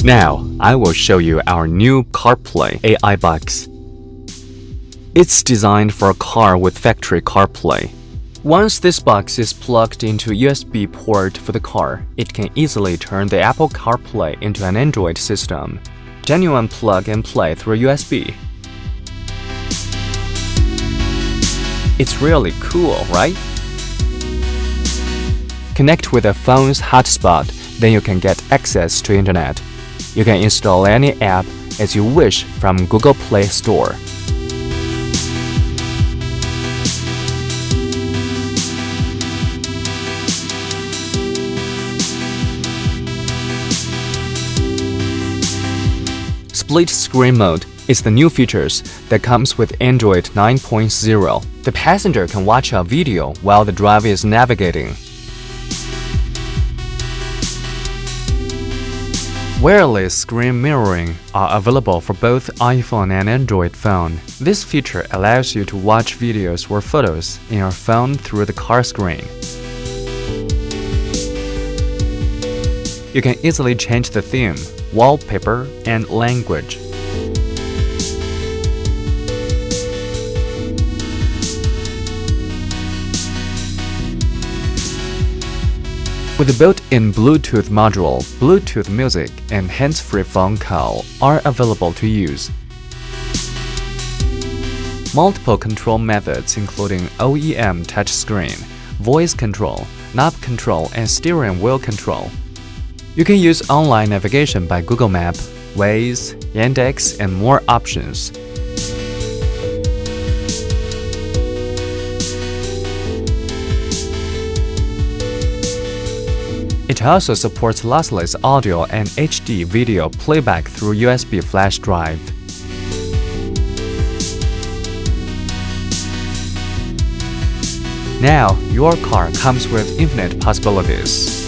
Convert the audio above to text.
Now, I will show you our new CarPlay AI box. It's designed for a car with factory CarPlay. Once this box is plugged into a USB port for the car, it can easily turn the Apple CarPlay into an Android system. Genuine plug and play through USB. It's really cool, right? Connect with a phone's hotspot, then you can get access to internet. You can install any app as you wish from Google Play Store. Split screen mode is the new features that comes with Android 9.0. The passenger can watch a video while the driver is navigating. Wireless screen mirroring are available for both iPhone and Android phone. This feature allows you to watch videos or photos in your phone through the car screen. You can easily change the theme, wallpaper, and language. With the built-in Bluetooth module, Bluetooth music and hands-free phone call are available to use. Multiple control methods including OEM touchscreen, voice control, knob control, and steering wheel control. You can use online navigation by Google Map, Waze, Yandex, and more options. It also supports lossless audio and HD video playback through USB flash drive. Now, your car comes with infinite possibilities.